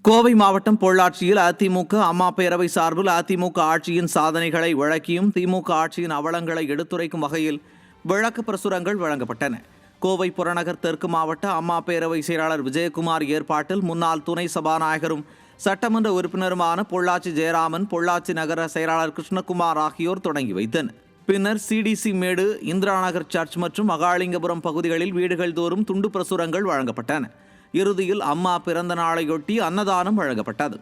கோவை மாவட்டம் பொள்ளாச்சியில் அதிமுக அம்மா பேரவை சார்பில் அதிமுக ஆட்சியின் சாதனைகளை விளக்கியும் திமுக ஆட்சியின் அவலங்களை எடுத்துரைக்கும் வகையில் விளக்க பிரசுரங்கள் வழங்கப்பட்டன. கோவை புறநகர் தெற்கு மாவட்ட அம்மா பேரவை செயலாளர் விஜயகுமார் ஏற்பாட்டில் முன்னாள் துணை சபாநாயகரும் சட்டமன்ற உறுப்பினருமான பொள்ளாச்சி ஜெயராமன், பொள்ளாச்சி நகர செயலாளர் கிருஷ்ணகுமார் ஆகியோர் தொடங்கி வைத்தனர். பின்னர் சிடிசி மேடு, இந்திரா நகர் சர்ச் மற்றும் மகாலிங்கபுரம் பகுதிகளில் வீடுகள் தோறும் துண்டு பிரசுரங்கள் வழங்கப்பட்டன. இறுதியில் அம்மா பிறந்த நாளையொட்டி அன்னதானம் வழங்கப்பட்டது.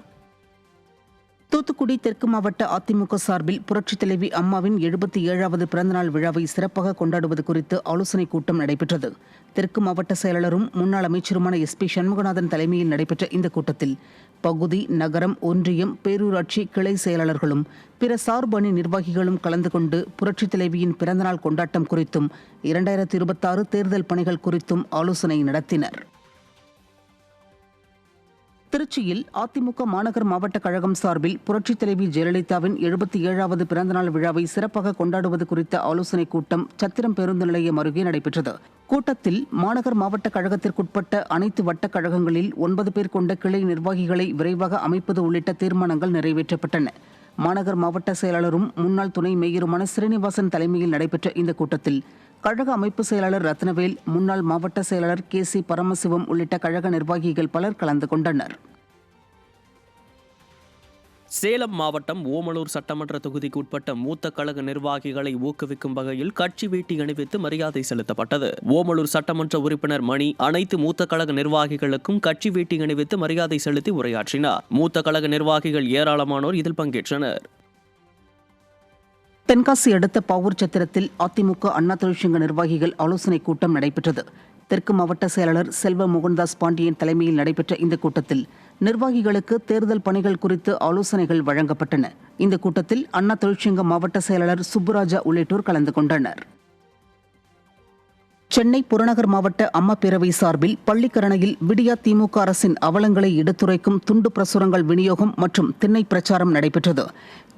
தூத்துக்குடி தெற்கு மாவட்ட அதிமுக சார்பில் புரட்சித் தலைவி அம்மாவின் 77வது பிறந்தநாள் விழாவை சிறப்பாக கொண்டாடுவது குறித்து ஆலோசனைக் கூட்டம் நடைபெற்றது. தெற்கு மாவட்ட செயலாளரும் முன்னாள் அமைச்சருமான SP சண்முகநாதன் தலைமையில் நடைபெற்ற இந்த கூட்டத்தில் பகுதி, நகரம், ஒன்றியம், பேரூராட்சி கிளை செயலாளர்களும் பிற சார்பு அணி நிர்வாகிகளும் கலந்து கொண்டு புரட்சித் தலைவியின் பிறந்தநாள் கொண்டாட்டம் குறித்தும் 2026 தேர்தல் பணிகள் குறித்தும் ஆலோசனை நடத்தினர். திருச்சியில் அதிமுக மாநகர் மாவட்ட கழகம் சார்பில் புரட்சித் தலைவி ஜெயலலிதாவின் 77வது பிறந்தநாள் விழாவை சிறப்பாக கொண்டாடுவது குறித்த ஆலோசனைக் கூட்டம் சத்திரம் பேருந்து நிலையம் அருகே நடைபெற்றது. கூட்டத்தில் மாநகர் மாவட்ட கழகத்திற்குட்பட்ட அனைத்து வட்டக் கழகங்களில் 9 பேர் கொண்ட கிளை நிர்வாகிகளை விரைவாக அமைப்பது உள்ளிட்ட தீர்மானங்கள் நிறைவேற்றப்பட்டன. மாநகர் மாவட்ட செயலாளரும் முன்னாள் துணை மேயருமான ஸ்ரீனிவாசன் தலைமையில் நடைபெற்ற இந்த கூட்டத்தில் கழக அமைப்பு செயலாளர் ரத்னவேல், முன்னாள் மாவட்ட செயலாளர் KC பரமசிவம் உள்ளிட்ட கழக நிர்வாகிகள் பலர் கலந்து கொண்டனர். சேலம் மாவட்டம் ஓமலூர் சட்டமன்ற தொகுதிக்கு உட்பட்ட மூத்த கழக நிர்வாகிகளை ஊக்குவிக்கும் வகையில் கட்சி வேட்டி அணிவித்து மரியாதை செலுத்தப்பட்டது. ஓமலூர் சட்டமன்ற உறுப்பினர் மணி அனைத்து மூத்த கழக நிர்வாகிகளுக்கும் கட்சி வேட்டி அணிவித்து மரியாதை செலுத்தி உரையாற்றினார். மூத்த கழக நிர்வாகிகள் ஏராளமானோர் இதில் பங்கேற்றனர். தென்காசி அடுத்த பாவூர் சத்திரத்தில் அதிமுக அண்ணா தொழிற்சங்க நிர்வாகிகள் ஆலோசனைக் கூட்டம் நடைபெற்றது. தெற்கு மாவட்ட செயலாளர் செல்வ மோகன்தாஸ் பாண்டியன் தலைமையில் நடைபெற்ற இந்த கூட்டத்தில் நிர்வாகிகளுக்கு தேர்தல் பணிகள் குறித்து ஆலோசனைகள் வழங்கப்பட்டன. இந்த கூட்டத்தில் அண்ணா தொழிற்சங்க மாவட்ட செயலாளர் சுப்புராஜா உள்ளிட்டோர் கலந்து கொண்டனர். சென்னை புறநகர் மாவட்ட அம்மா பேரவை சார்பில் பள்ளிக்கரணையில் விடியா திமுக அரசின் அவலங்களை எடுத்துரைக்கும் துண்டு பிரசுரங்கள் விநியோகம் மற்றும் திண்ணை பிரச்சாரம் நடைபெற்றது.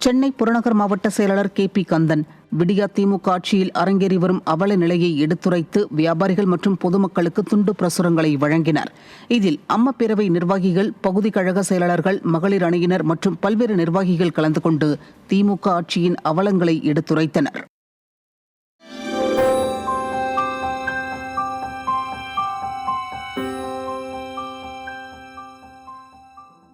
சென்னை புறநகர் மாவட்ட செயலாளர் KP கந்தன் விடியா திமுக ஆட்சியில் அரங்கேறி வரும் அவல நிலையை எடுத்துரைத்து வியாபாரிகள் மற்றும் பொதுமக்களுக்கு துண்டு பிரசுரங்களை வழங்கினார். இதில் அம்மா பேரவை நிர்வாகிகள், பகுதி கழக செயலாளர்கள், மகளிர் அணியினர் மற்றும் பல்வேறு நிர்வாகிகள் கலந்து கொண்டு திமுக ஆட்சியின் அவலங்களை எடுத்துரைத்தனர்.